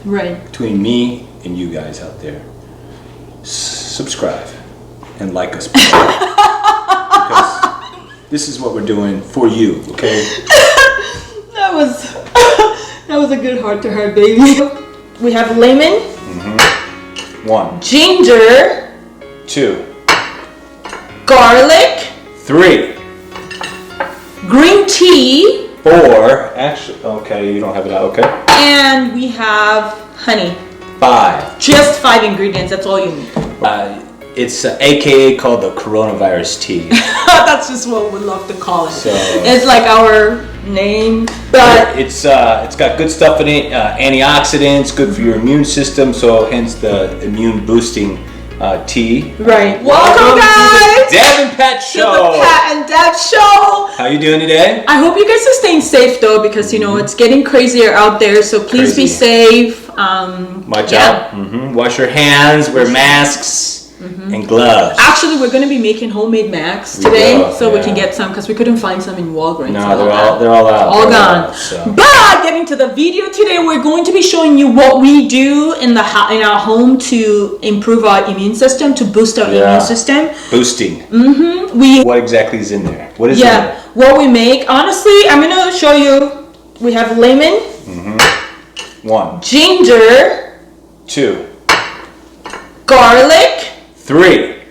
Right. between me and you guys out there. Subscribe and like us, because this is what we're doing for you. Okay. That was a good heart-to-heart, baby. We have lemon. 1, Ginger. 2, Garlic. 3, Green tea. 4. Actually, okay, you don't have it out. Okay. And we have honey. 5. Just 5 ingredients. That's all you need. It's AKA called the coronavirus tea. That's just what we love to call it. So, it's like our name, but it's got good stuff in it. Antioxidants, good for your immune system. So hence the immune boosting tea. right. Welcome, guys, Deb and Pat to Show. the Pat and Deb Show. How you doing today? I hope you guys are staying safe though, because you know it's getting crazier out there. So please be safe. Watch out. Wash your hands. Wear masks and gloves. Actually, we're going to be making homemade masks today, so we can get some, because we couldn't find some in Walgreens. No, they're all out. All gone. Out, so. But getting to the video today, we're going to be showing you what we do in our home to improve our immune system, to boost our immune system. Boosting. What exactly is in there? What is in there? What we make. Honestly, I'm going to show you. We have lemon. 1, Ginger. 2, Garlic. 3,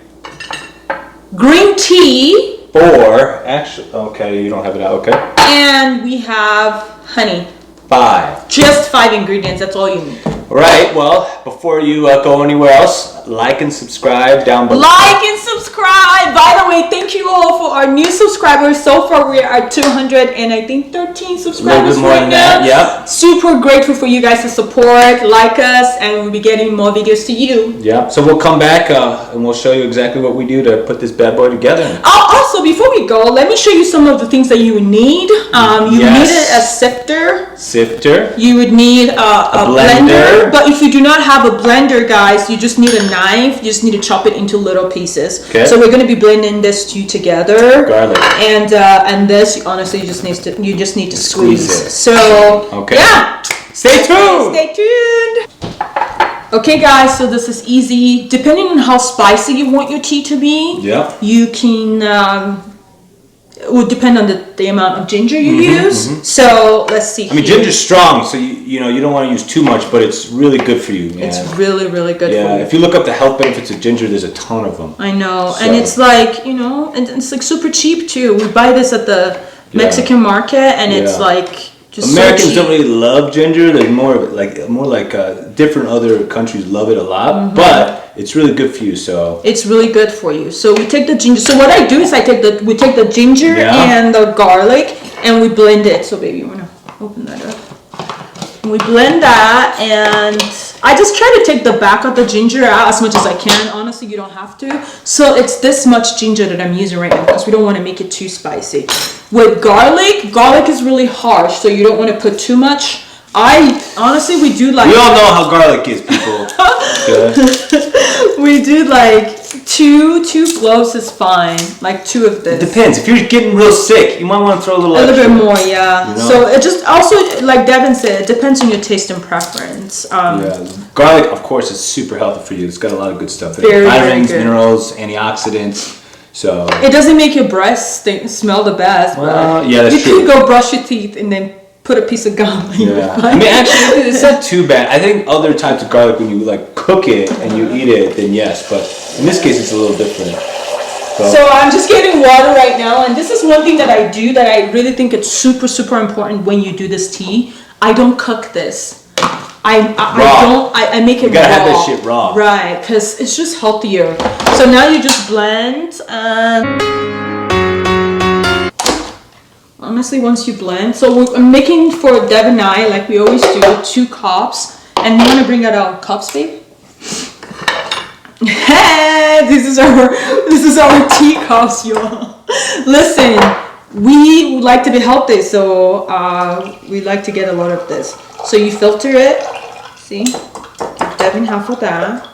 Green tea. 4. Actually, okay, you don't have it out. Okay. And we have honey. 5. Just 5 ingredients. That's all you need. All right. Well, before you go anywhere else, like and subscribe down below. Like and subscribe. By the way, thank you all for our new subscribers. So far, we are at 213 subscribers right now. Yeah. Super grateful for you guys to support, like us, and we'll be getting more videos to you. Yeah. So we'll come back and we'll show you exactly what we do to put this bad boy together. Also, before we go, let me show you some of the things that you would need. You needed a sifter. You would need a blender. But if you do not have a blender, guys, you just need a knife. You just need to chop it into little pieces. Okay. So we're going to be blending this two together. Garlic. And this, honestly, you just need to squeeze it. So yeah. Stay tuned. Stay tuned. Okay, guys. So this is easy. Depending on how spicy you want your tea to be, you can. It would depend on the amount of ginger you use. So let's see. I mean, ginger's strong, so you don't want to use too much, but it's really good for you. Man. It's really, really good for you. If you look up the health benefits of ginger, there's a ton of them. I know, and it's like, and it's like super cheap too. We buy this at the Mexican market, and it's like just Americans so cheap. don't really love ginger. There's more like different other countries love it a lot, but it's really good for you. So it's really good for you. So we take the ginger. So what I do is we take the ginger and the garlic and we blend it. So baby, you wanna open that up? And we blend that, and I just try to take the back of the ginger out as much as I can. Honestly, you don't have to. So it's this much ginger that I'm using right now because we don't want to make it too spicy. With garlic is really harsh, so you don't want to put too much. We do like. We all know how garlic is, people. We do like two cloves is fine. Like 2 of this. It depends. If you're getting real sick, you might want to throw a little bit more, You know? So it just also, like Devin said, it depends on your taste and preference. Garlic, of course, is super healthy for you. It's got a lot of good stuff in it. Very Vitamins, good. Minerals, antioxidants. So it doesn't make your breath smell the best. Well, but that's true. You can go brush your teeth and then put a piece of gum in your I mean, actually, it's not too bad. I think other types of garlic, when you like cook it and you eat it, then yes. But in this case, it's a little different. So I'm just getting water right now, and this is one thing that I do that I really think it's super, super important when you do this tea. I don't cook this. I make it raw. You gotta have that shit raw. Right, because it's just healthier. So now you just blend. Honestly, once you blend, so I'm making for Deb and I, like we always do, 2 cups. And you want to bring out our cups, babe? Hey, this is our tea cups, y'all. Listen, we would like to be healthy, so we like to get a lot of this. So you filter it. See, give Devin half of that.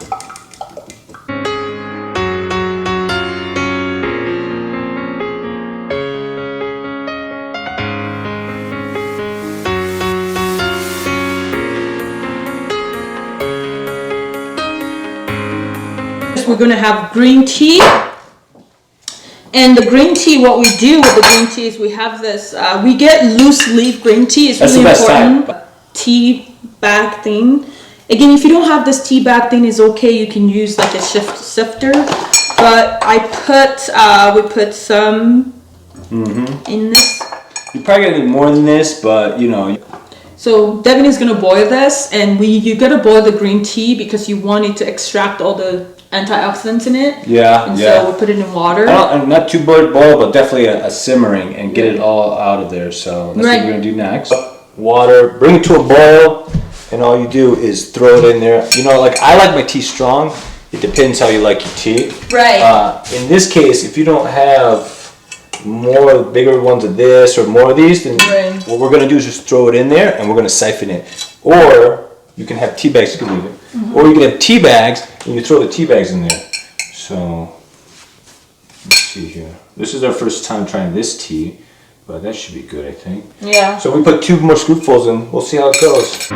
because we're gonna have green tea. And the green tea, what we do with the green tea is we have this, we get loose leaf green tea. It's really important. Tea bag thing. Again, if you don't have this tea bag thing, it's okay. You can use like a sifter. But we put some in this. You're probably gonna need more than this, but you know. So Devin is gonna boil this, and you gotta boil the green tea because you want it to extract all the antioxidants in it. Yeah, and yeah. So we put it in water. Not too boiled, but definitely a simmering and get it all out of there. So that's what we're gonna do next. Water, bring it to a boil, and all you do is throw it in there. You know, like I like my tea strong. It depends how you like your tea. Right. In this case, if you don't have more bigger ones of this or more of these, then what we're gonna do is just throw it in there and we're gonna siphon it. Or you can have tea bags, you can leave it. Or you can have tea bags and you throw the tea bags in there. So let's see here. This is our first time trying this tea, but that should be good, I think. Yeah. So we put 2 more scoopfuls in. We'll see how it goes.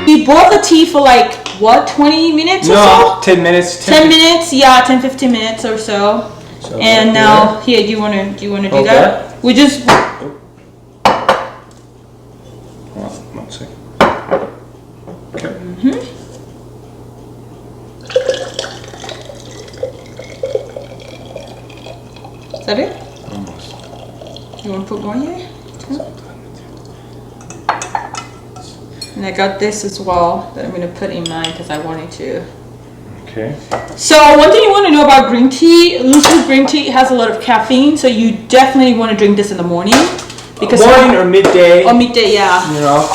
We boil the tea for like what, 20 minutes or so? 10 minutes. 10 minutes, yeah, 10-15 minutes or so. And now here, do you wanna do that? We just One second. Okay. Is that it? Almost. You wanna put more here? And I got this as well that I'm gonna put in mine because I wanted to. Okay. So one thing you want to know about green tea, loose leaf green tea has a lot of caffeine, so you definitely want to drink this in the morning. Because morning or midday. Or midday, yeah. You know.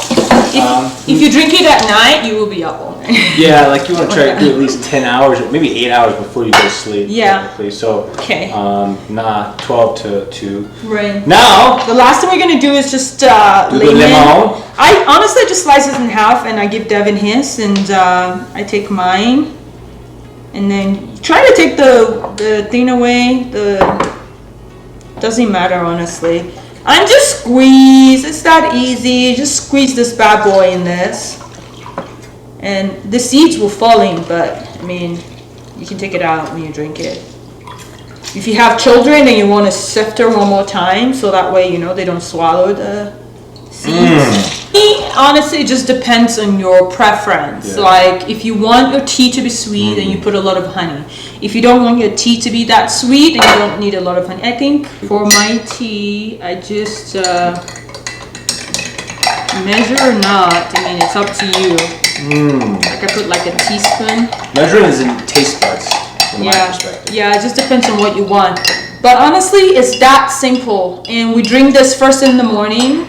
If you drink it at night, you will be up all night. Yeah, like you want to try to do at least 10 hours, or maybe 8 hours before you go to sleep. Yeah. So. Okay. 12 to 2. Right. Now. The last thing we're gonna do is just do the lemon. I honestly just slice it in half, and I give Devin his, and I take mine. And then try to take the thing away. Doesn't matter, honestly. And just squeeze. It's that easy. Just squeeze this bad boy in this. And the seeds will fall in, but I mean, you can take it out when you drink it. If you have children and you want to sift her one more time, so that way, you know, they don't swallow the seeds. Honestly, it just depends on your preference. Yeah. Like, if you want your tea to be sweet, then you put a lot of honey. If you don't want your tea to be that sweet, then you don't need a lot of honey. I think for my tea, I just measure or not. I mean, it's up to you. Like I put like a teaspoon. Measuring is in taste buds, from my perspective. Yeah, it just depends on what you want. But honestly, it's that simple. And we drink this first in the morning.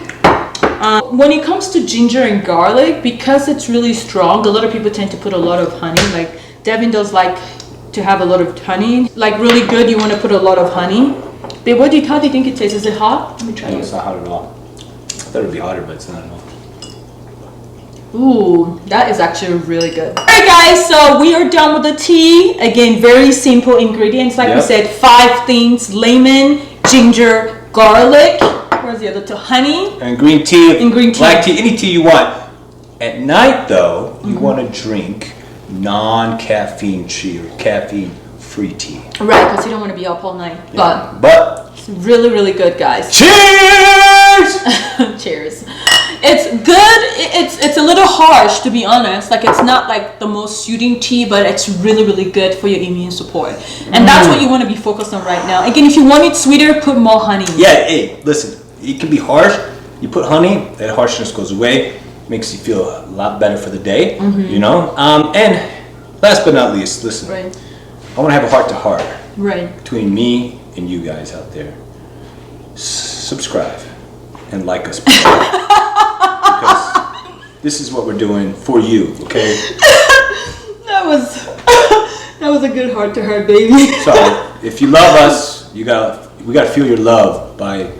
When it comes to ginger and garlic, because it's really strong, a lot of people tend to put a lot of honey. Like Devin does like to have a lot of honey. Like really good, you want to put a lot of honey. Babe, how do you think it tastes? Is it hot? Let me try No, it. it's not hot at all. I thought it would be hotter, but it's not at all. Ooh, that is actually really good. Alright guys, so we are done with the tea. Again, very simple ingredients. Like we said, 5 things: lemon, ginger, garlic. Where's the other 2? Honey. And green tea. And green tea. Black tea, any tea you want. At night though, you want to drink non-caffeine tea or caffeine-free tea. Right, because you don't want to be up all night. Yeah. But it's really, really good, guys. Cheers! Cheers. It's good. It's a little harsh, to be honest. Like, it's not like the most soothing tea, but it's really, really good for your immune support. And that's what you want to be focused on right now. Again, if you want it sweeter, put more honey. Yeah, hey, listen, it can be harsh. You put honey, that harshness goes away, makes you feel a lot better for the day, you know? And last but not least, listen, Right. I want to have a heart-to-heart between me and you guys out there. Subscribe and like us. Because this is what we're doing for you, okay? That was a good heart to heart, baby. So if you love us, we gotta feel your love by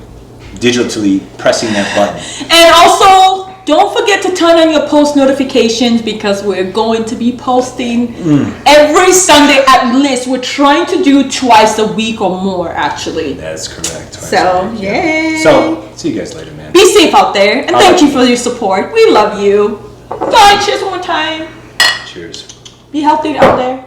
digitally pressing that button. And also, don't forget to turn on your post notifications because we're going to be posting every Sunday at least. We're trying to do twice a week or more, actually. That's correct. So, yay. So, see you guys later, man. Be safe out there, and thank you for your support. We love you. Bye. Cheers one more time. Cheers. Be healthy out there.